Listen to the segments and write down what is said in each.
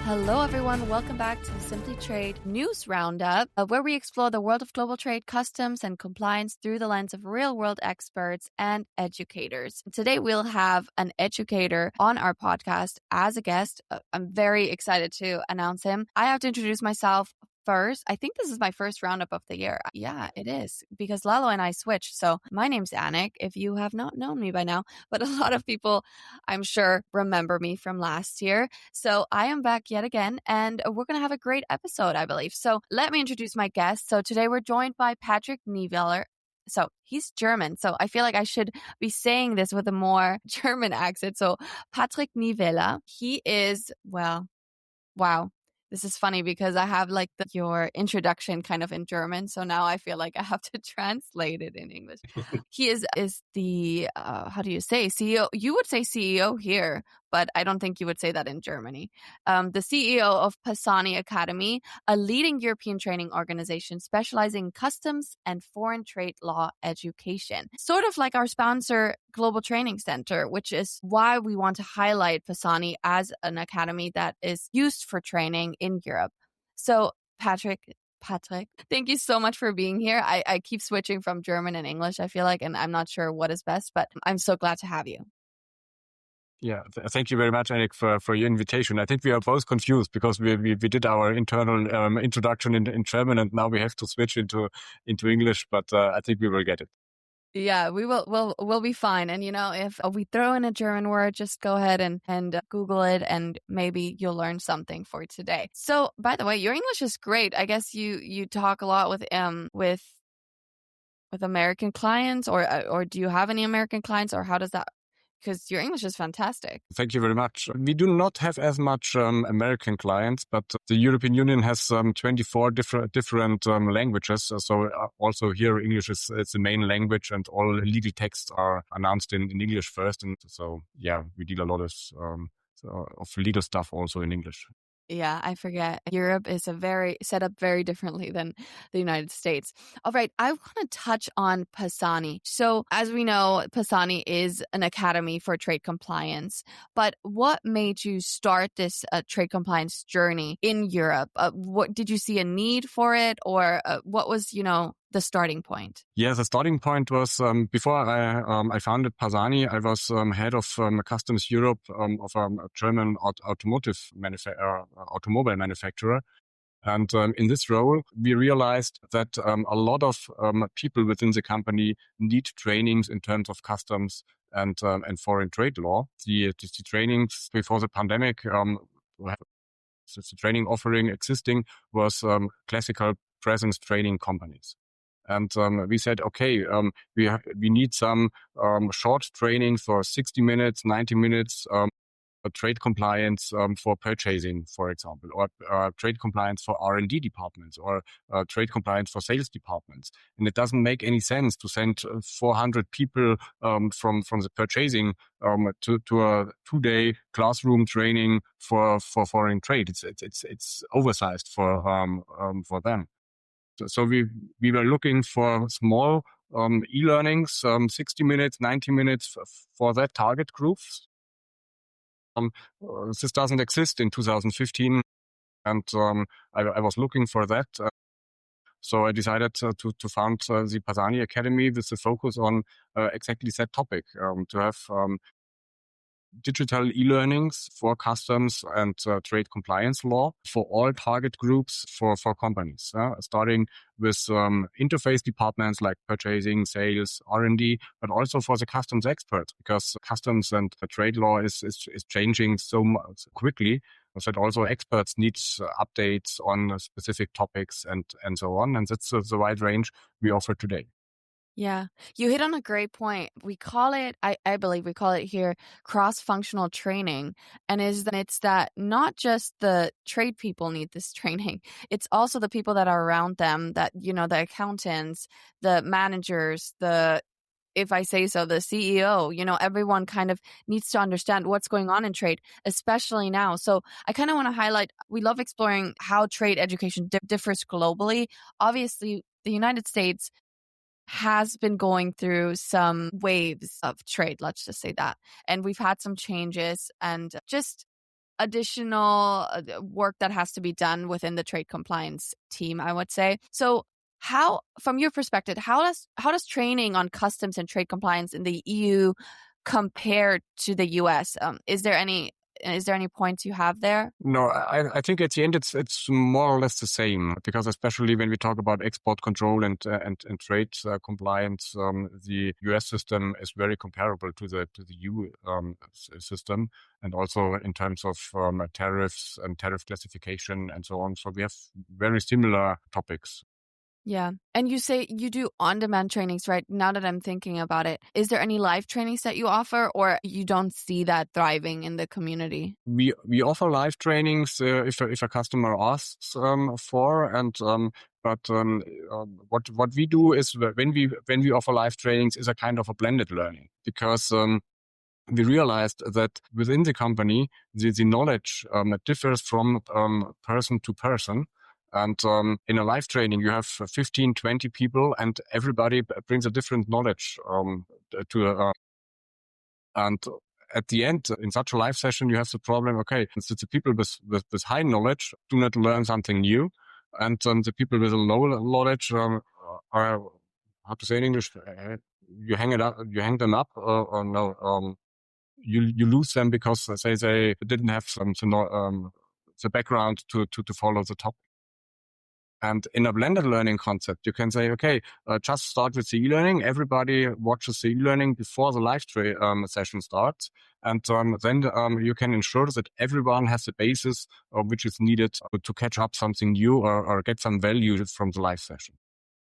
Hello, everyone. Welcome back to the Simply Trade News Roundup, where we explore the world of global trade, customs, and compliance through the lens of real-world experts and educators. Today, we'll have an educator on our podcast as a guest. I'm very excited to announce him. I have to introduce myself first. I think this is my first roundup of the year. Yeah, it is, because Lalo and I switched. So my name's Annik, if you have not known me by now, but a lot of people, I'm sure, remember me from last year. So I am back yet again, and we're going to have a great episode, I believe. So let me introduce my guest. So today we're joined by Patrick Nieveler. So he's German. So I feel like I should be saying this with a more German accent. So Patrick Nieveler, he is, well, wow. This is funny because I have like your introduction kind of in German. So now I feel like I have to translate it in English. He is the, how do you say, CEO? You would say CEO here, but I don't think you would say that in Germany. The CEO of Pasani Academy, a leading European training organization specializing in customs and foreign trade law education. Sort of like our sponsor, Global Training Center, which is why we want to highlight Pasani as an academy that is used for training in Europe. So Patrick, thank you so much for being here. I keep switching from German and English, I feel like, and I'm not sure what is best, but I'm so glad to have you. Yeah, thank you very much, Annik, for your invitation. I think we are both confused because we did our internal introduction in German, and now we have to switch into English, but I think we will get it. Yeah, we'll be fine. And, if we throw in a German word, just go ahead and Google it, and maybe you'll learn something for today. So, by the way, your English is great. I guess you talk a lot with American clients, or do you have any American clients, or how does that? Because your English is fantastic. Thank you very much. We do not have as much American clients, but the European Union has 24 different languages. So also here English is the main language, and all legal texts are announced in English first. And so, yeah, we deal a lot of legal stuff also in English. Yeah, I forget. Europe is set up very differently than the United States. All right, I want to touch on Pasani. So as we know, Pasani is an academy for trade compliance. But what made you start this trade compliance journey in Europe? What did you see a need for it, or what was, the starting point? Yeah, the starting point was before I founded Pasani, I was head of Customs Europe of a German automobile manufacturer. And in this role, we realized that a lot of people within the company need trainings in terms of customs and foreign trade law. The trainings before the pandemic, the training offering existing was classical presence training companies. And we said, okay, we need some short training for 60 minutes, 90 minutes, trade compliance for purchasing, for example, or trade compliance for R&D departments, or trade compliance for sales departments. And it doesn't make any sense to send 400 people from the purchasing to a 2-day classroom training for foreign trade. It's oversized for them. So we were looking for small e-learnings, 60 minutes, 90 minutes for that target groups. This doesn't exist in 2015, and I was looking for that. So I decided to found the Pasani Academy with the focus on exactly that topic, to have digital e-learnings for customs and trade compliance law for all target groups for companies, starting with interface departments like purchasing, sales, R&D, but also for the customs experts, because customs and the trade law is changing so much quickly. So that also experts need updates on specific topics and so on. And that's the wide range we offer today. Yeah, you hit on a great point. We call it, I believe we call it here, cross-functional training. And it's that not just the trade people need this training, it's also the people that are around them, that, the accountants, the managers, if I say so, the CEO, everyone kind of needs to understand what's going on in trade, especially now. So I kind of want to highlight, we love exploring how trade education differs globally. Obviously, the United States has been going through some waves of trade, let's just say that. And we've had some changes, and just additional work that has to be done within the trade compliance team, I would say. So how, from your perspective, how does training on customs and trade compliance in the EU compare to the US? Is there any points you have there? No, I think at the end it's more or less the same, because especially when we talk about export control and trade compliance, the US system is very comparable to the EU system, and also in terms of tariffs and tariff classification and so on. So we have very similar topics. Yeah. And you say you do on-demand trainings, right? Now that I'm thinking about it, is there any live trainings that you offer, or you don't see that thriving in the community? We offer live trainings if a customer asks for, and what we do is when we offer live trainings is a kind of a blended learning, because we realized that within the company the knowledge differs from person to person. And in a live training, you have 15, 20 people, and everybody brings a different knowledge to and at the end, in such a live session, you have the problem, okay, so the people with high knowledge do not learn something new, and the people with low knowledge are, how to say in English, you hang them up, or no, you lose them because they didn't have the background to follow the topic. And in a blended learning concept, you can say, okay, just start with the e-learning. Everybody watches the e-learning before the live session starts. And then you can ensure that everyone has the basis which is needed to catch up something new or get some value from the live session.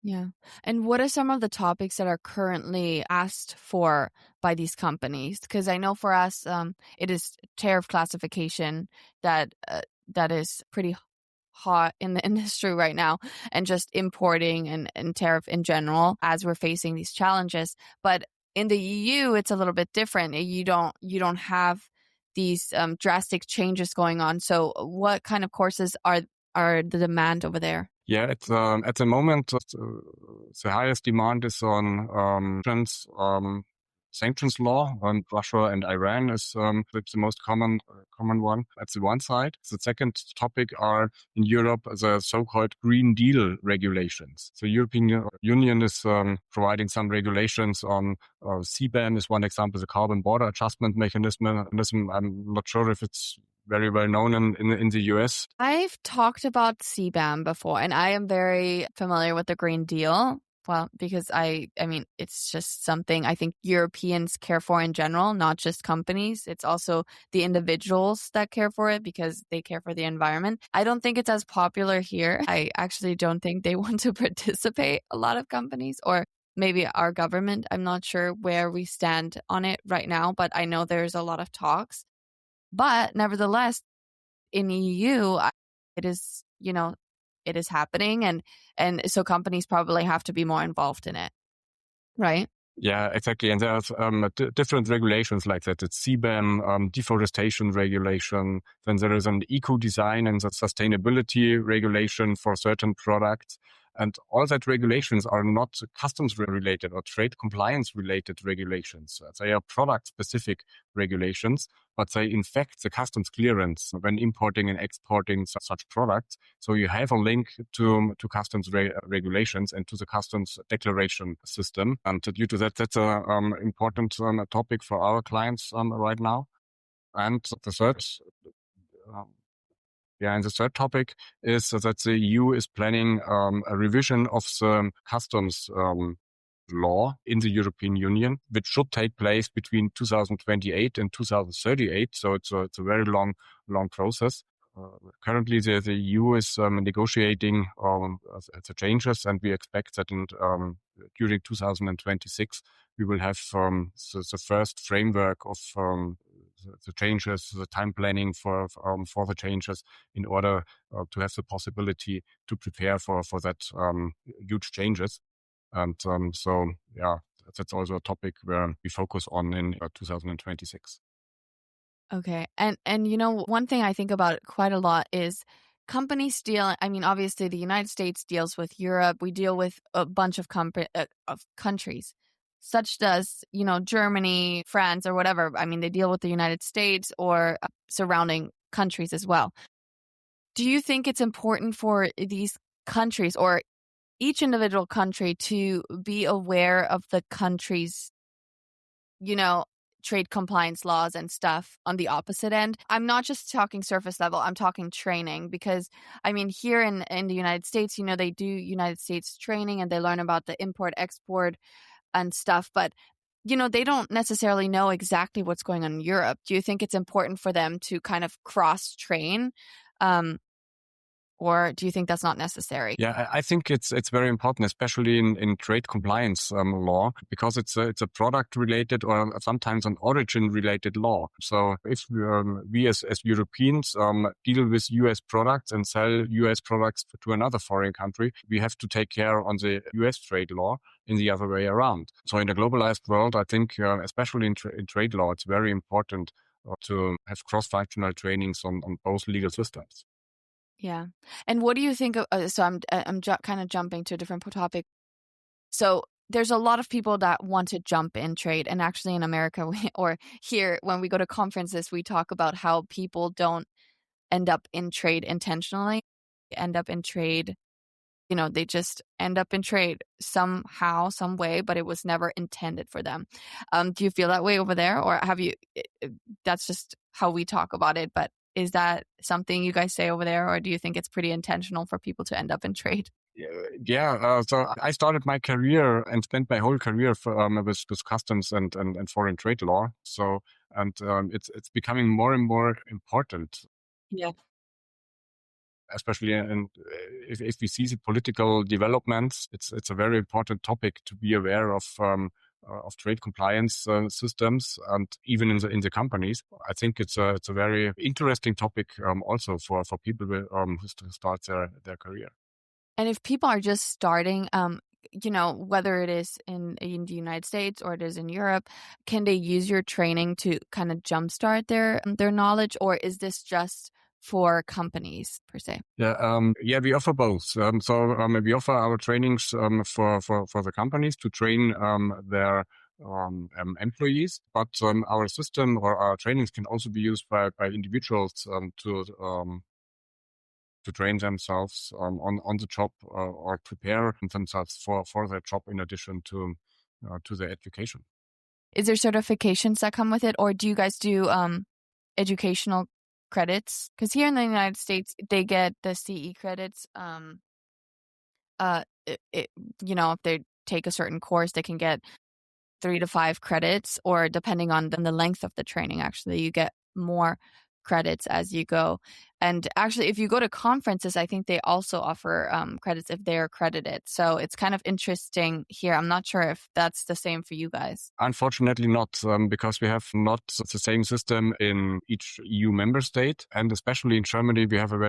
Yeah. And what are some of the topics that are currently asked for by these companies? Because I know for us, it is tariff classification that is pretty hot in the industry right now, and just importing and tariff in general as we're facing these challenges. But in the EU, it's a little bit different. You don't have these drastic changes going on. So what kind of courses are the demand over there? Yeah, at the moment, the highest demand is on sanctions law, and Russia and Iran is the most common one at the one side. The second topic are in Europe the so-called Green Deal regulations. The European Union is providing some regulations on CBAM is one example, the carbon border adjustment mechanism. I'm not sure if it's very well known in the US. I've talked about CBAM before, and I am very familiar with the Green Deal. Well, because I mean, it's just something I think Europeans care for in general, not just companies. It's also the individuals that care for it because they care for the environment. I don't think it's as popular here. I actually don't think they want to participate, a lot of companies, or maybe our government. I'm not sure where we stand on it right now, but I know there's a lot of talks. But nevertheless, in EU, it is, it is happening, and so companies probably have to be more involved in it, right? Yeah, exactly. And there's different regulations like that. It's CBAM, deforestation regulation. Then there is an eco-design and the sustainability regulation for certain products. And all that regulations are not customs related or trade compliance related regulations. They are product specific regulations, but they infect the customs clearance when importing and exporting such products. So you have a link to customs regulations and to the customs declaration system. And due to that, that's an important topic for our clients right now. And the third and the third topic is that the EU is planning a revision of the customs law in the European Union, which should take place between 2028 and 2038. So it's a very long process. Currently, the EU is negotiating the changes, and we expect that during 2026 we will have the first framework of the changes, the time planning for the changes, in order to have the possibility to prepare for that huge changes. And so, yeah, that's also a topic where we focus on in 2026. Okay. And one thing I think about quite a lot is companies deal. I mean, obviously, the United States deals with Europe. We deal with a bunch of countries, such as, Germany, France, or whatever. I mean, they deal with the United States or surrounding countries as well. Do you think it's important for these countries or each individual country to be aware of the country's, trade compliance laws and stuff on the opposite end? I'm not just talking surface level, I'm talking training because, here in the United States, they do United States training and they learn about the import, export and stuff, but, they don't necessarily know exactly what's going on in Europe. Do you think it's important for them to kind of cross-train? Or do you think that's not necessary? Yeah, I think it's very important, especially in trade compliance law, because it's a product related or sometimes an origin related law. So if we as Europeans deal with US products and sell US products to another foreign country, we have to take care on the US trade law in the other way around. So in a globalized world, I think especially in trade law, it's very important to have cross-functional trainings on both legal systems. Yeah. And what do you think of, so I'm kind of jumping to a different topic. So there's a lot of people that want to jump in trade. And actually in America or here, when we go to conferences, we talk about how people don't end up in trade intentionally, end up in trade. They just end up in trade somehow, some way, but it was never intended for them. Do you feel that way over there? Or have you, that's just how we talk about it, but is that something you guys say over there, or do you think it's pretty intentional for people to end up in trade? Yeah. So I started my career and spent my whole career with customs and foreign trade law. So it's becoming more and more important. Yeah. Especially if we see the political developments, it's a very important topic to be aware of trade compliance systems, and even in the companies. I think it's a very interesting topic also for people who start their career. And if people are just starting, whether it is in the United States or it is in Europe, can they use your training to kind of jumpstart their knowledge, or is this just for companies per se? Yeah, we offer both. So we offer our trainings for the companies to train their employees, but our system or our trainings can also be used by individuals to train themselves on the job or prepare themselves for their job in addition to their education. Is there certifications that come with it, or do you guys do educational credits? Because here in the United States, they get the CE credits. If they take a certain course, they can get 3 to 5 credits, or depending on the length of the training, actually, you get more credits as you go. And actually, if you go to conferences, I think they also offer credits if they're accredited. So it's kind of interesting here. I'm not sure if that's the same for you guys. Unfortunately not, because we have not the same system in each EU member state. And especially in Germany, we have a,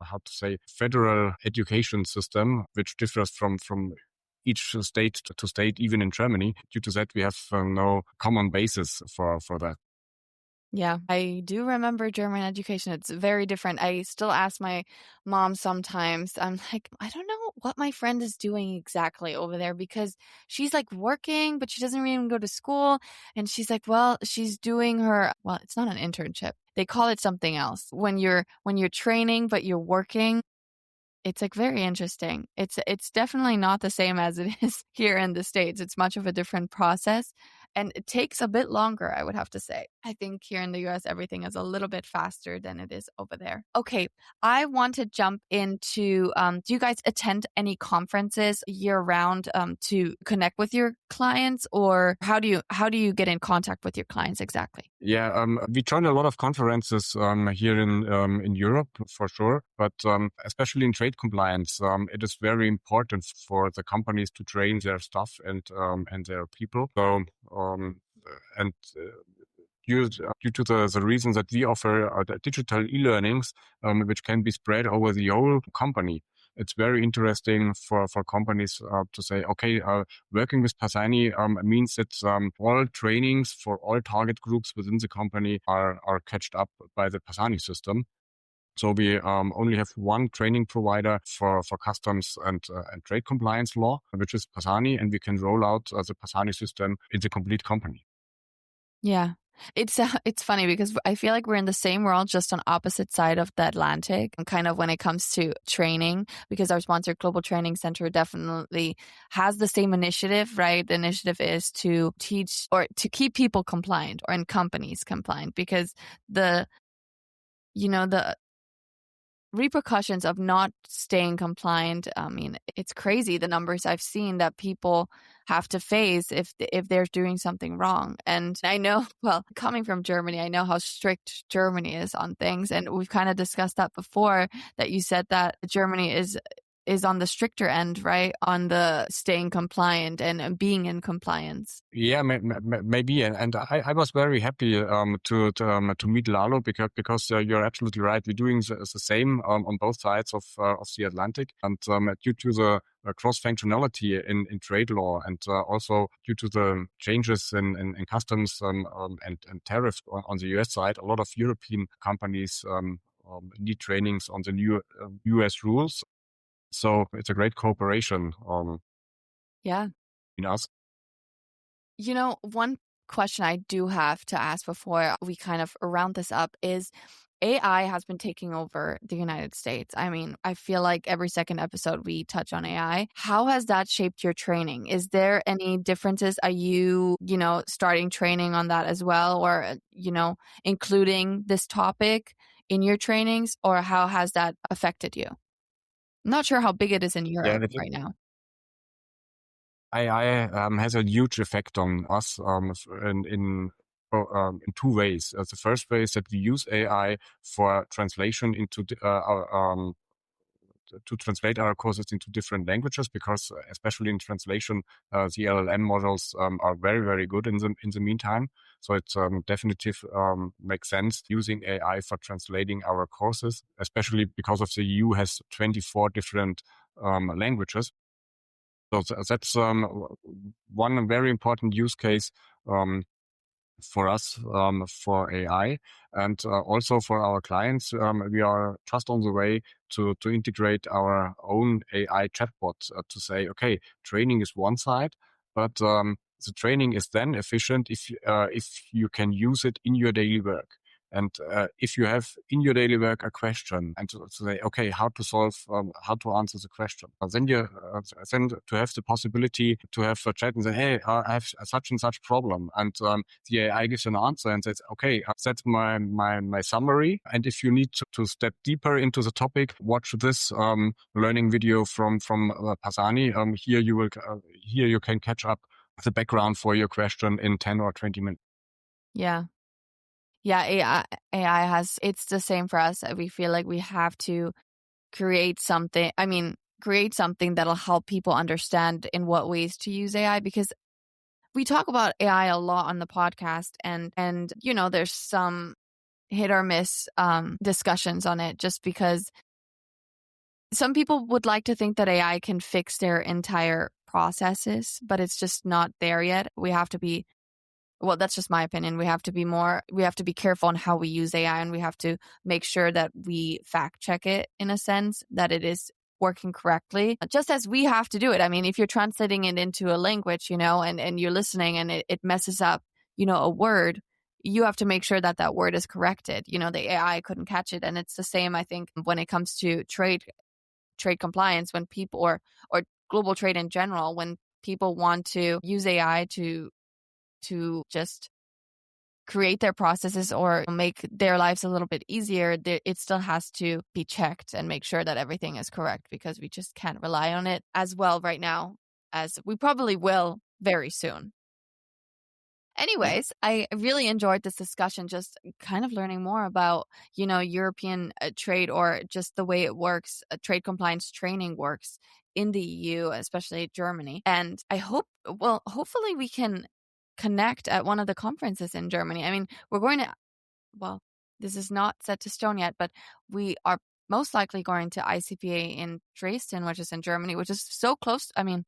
federal education system, which differs from each state to state, even in Germany. Due to that, we have no common basis for that. Yeah, I do remember German education. It's very different. I still ask my mom sometimes. I'm like, I don't know what my friend is doing exactly over there, because she's like working, but she doesn't even go to school. And she's like, well, she's doing it's not an internship. They call it something else. When you're training, but you're working. It's like very interesting. It's definitely not the same as it is here in the States. It's much of a different process, and it takes a bit longer, I would have to say. I think here in the US, everything is a little bit faster than it is over there. Okay, I want to jump into, do you guys attend any conferences year round to connect with your clients, or how do you get in contact with your clients exactly? Yeah, we join a lot of conferences here in Europe for sure, but especially in trade compliance, it is very important for the companies to train their staff and their people. So due to the reason that we offer the digital e-learnings, which can be spread over the whole company. It's very interesting for companies to say, okay, working with Pasani means that all trainings for all target groups within the company are catched up by the Pasani system. So we only have one training provider for customs and trade compliance law, which is Pasani, and we can roll out the Pasani system in the complete company. Yeah. It's funny because I feel like we're in the same world, just on opposite side of the Atlantic, and kind of when it comes to training, because our sponsor Global Training Center definitely has the same initiative, right? The initiative is to teach or to keep people compliant, or in companies compliant, because the the repercussions of not staying compliant, I mean, it's crazy the numbers I've seen that people have to face if they're doing something wrong. And I know, well, coming from Germany, I know how strict Germany is on things, and we've kind of discussed that before, that you said that Germany is on the stricter end, right? On the staying compliant and being in compliance. Yeah, maybe, and I was very happy to meet Lalo, because you're absolutely right. We're doing the same on both sides of the Atlantic, and due to the cross functionality in trade law, and also due to the changes in customs and tariffs on the U.S. side, a lot of European companies need trainings on the new U.S. rules. So it's a great cooperation Yeah. in us. One question I do have to ask before we kind of round this up is, AI has been taking over the United States. I mean, I feel like every second episode we touch on AI. How has that shaped your training? Is there any differences? Are you, starting training on that as well, or, including this topic in your trainings, or how has that affected you? I'm not sure how big it is in Yeah, Europe right now. AI has a huge effect on us in two ways. The first way is that we use AI for translation into to translate our courses into different languages, because especially in translation, the LLM models are very, very good in the meantime. So it definitely makes sense using AI for translating our courses, especially because of the EU has 24 different languages. So that's one very important use case for us for AI, and also for our clients. We are just on the way to integrate our own AI chatbot to say, okay, training is one side, but the training is then efficient if you can use it in your daily work. And if you have in your daily work a question, and to say, okay, how to solve, how to answer the question, then you then to have the possibility to have a chat and say, hey, I have such and such problem, and the AI gives an answer and says, okay, that's my summary. And if you need to step deeper into the topic, watch this learning video from Pasani. Here you can catch up the background for your question in 10 or 20 minutes. Yeah. Yeah, AI has, it's the same for us. We feel like we have to create something that'll help people understand in what ways to use AI, because we talk about AI a lot on the podcast, and there's some hit or miss discussions on it, just because some people would like to think that AI can fix their entire processes, but it's just not there yet. We have to be, well, that's just my opinion. We have to be careful on how we use AI, and we have to make sure that we fact check it, in a sense, that it is working correctly, just as we have to do it. I mean, if you're translating it into a language, and you're listening and it messes up, a word, you have to make sure that that word is corrected. The AI couldn't catch it. And it's the same, I think, when it comes to trade compliance, when people, or global trade in general, when people want to use AI to just create their processes or make their lives a little bit easier, it still has to be checked and make sure that everything is correct, because we just can't rely on it as well right now as we probably will very soon. Anyways, I really enjoyed this discussion, just kind of learning more about, European trade, or just the way it works, trade compliance works in the EU, especially Germany. And I hopefully we can connect at one of the conferences in Germany. I mean, this is not set to stone yet, but we are most likely going to ICPA in Dresden, which is in Germany, which is so close. I mean,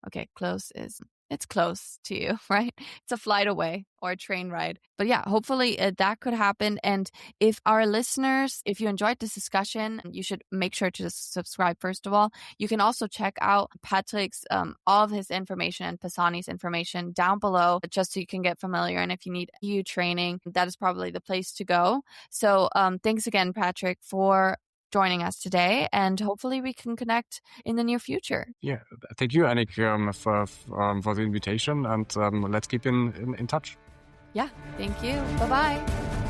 okay, close is It's close to you, right? It's a flight away or a train ride. But yeah, hopefully that could happen. And if our listeners, if you enjoyed this discussion, you should make sure to subscribe, first of all. You can also check out Patrick's, all of his information and Pasani's information down below, just so you can get familiar. And if you need EU training, that is probably the place to go. So thanks again, Patrick, for joining us today, and hopefully we can connect in the near future. Yeah, thank you, Annik, for the invitation, and let's keep in touch. Yeah, thank you. Bye-bye.